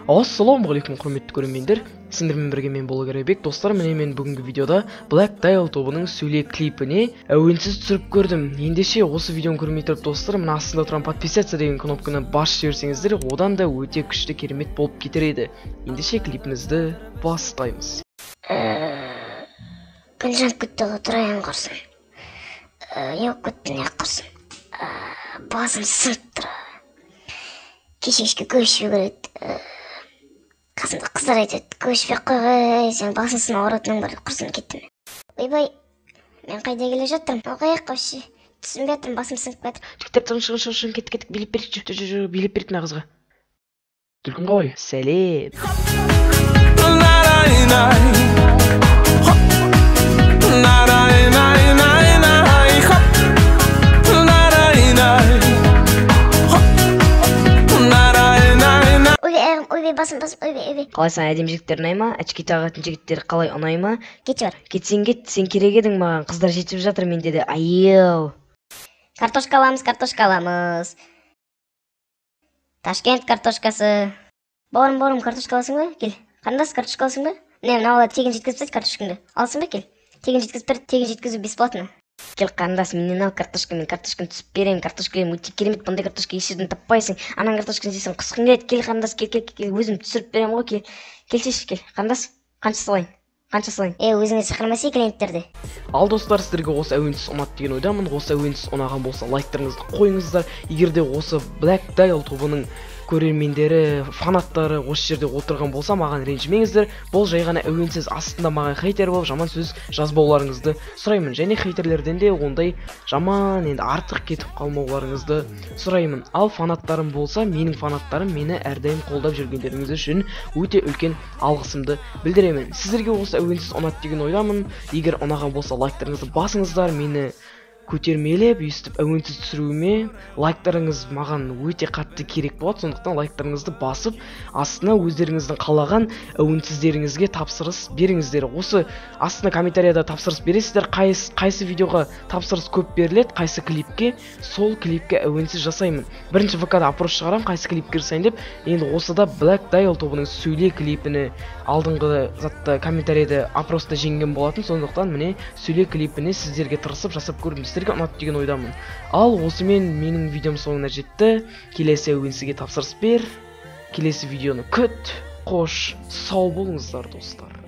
Ассалаумағалейкум құрметті көрермендер, сіздермен бірге мен Болгарбек. Достар, міне мен бүгінгі видеода Black Dial тобының сөйле клипіне әуенсіз түсіріп көрдім. Ендеше осы видеоны көрмей тұрып достар, мына астында тұрған подписаться деген кнопканы басып жіберсеңіздер, одан да өте күшті керемет болып кетер еді. Ендеше клипімізді бастаймыз. Күнжан күтті отырайын құрсын. Еук күтті не құрсын. Басым сырт тұра. Кешке көшіп көреді. Қасымда қыздар айтады, көшпек қойғай, сен басынсын ауыратының бар, құрсын кеттім. Ойбай, мен қайда келе жаттым? Оғайық қойшы, түсінбей аттым, басым сынып кетір. Жігіттер, шығын, кеттік, билеп берді, билеп берді мына қызға. Түлкін қой, сәлем. Басым, ойбай. Қалайсың, әдем жігіттер ұнай ма? Очки тағатын жігіттер қалай ұнай ма? Кете бар. Кетсең кет, сен керек едің маған, қыздар жетіп жатыр менде де. Айыл. Картошка аламыз. Ташкент картошкасы. Бауырым, картошка аласың ба? Кел. Қандас, картошка аласың ба? Не, мына бала тегін жеткізіп тастайды картошкаңды. Аласың ба, кел. Тегін жеткізіп бер, тегін жеткізу бесплатно. Кел қандас, менен ал картошка, мен картошканы түсіп берем, картошка өте керемет, бұндай картошка ешерден таппайсың. Анан картошканы жесең құсқың келеді. Кел қандас, кел, өзім түсіріп берем ғой, келшеш, кел. Қандас, қанша салайын? Өзіңе шақырмасай клиенттерді. Ал достар, сіздерге осы әуенсіз ұнады деген ойдамын. Осы әуенсіз ұнаған болса, лайктарыңызды қойыңыздар. Егер де осы Black Dial тобының көрермендері, фанаттары осы жерде отырған болса, маған ренжімеңіздер. Бұл жай ғана әуенсіз, астында маған хейтер болып жаман сөз жазбауларыңызды сұраймын. Және хейтерлерден де ондай жаман енді артық кетіп қалмауларыңызды сұраймын. Ал фанаттарым болса, менің фанаттарым мені әрдайым қолдап жүргендеріңіз үшін өте үлкен алғысымды білдіремін. Сіздерге осы әуенсіз ұнады деген ойдамын. Егер ұнаған болса, лайктарыңызды басыңыздар. Мені көтермелеп, өйстіп әуенсіз түсіруіме лайктарыңыз маған өте қатты керек болады. Сондықтан лайктарыңызды басып, астына өздеріңіздің қалаған әуенсіздеріңізге тапсырыс беріңіздер. Осы астына комментарияда тапсырыс бересіздер. Қайсы видеоға тапсырыс көп беріледі, қайсы клипке, сол клипке әуенсіз жасаймын. Бірінші ВК-да опрос шығарам, қайсы клипке жасайын деп. Енді осыда Black Dial тобының сөйле клипіні алдыңғы затта комментарияда опроста жеңген болатын. Сондықтан міне сөйле клипіні сіздерге тырысып жасап көрдім. Сіздерге ұнады деген ойдамын. Ал осымен менің видеом соңына жетті. Келесі әуенсізге тапсырыс бер. Келесі видеоны күт. Қош, сау болыңыздар достар.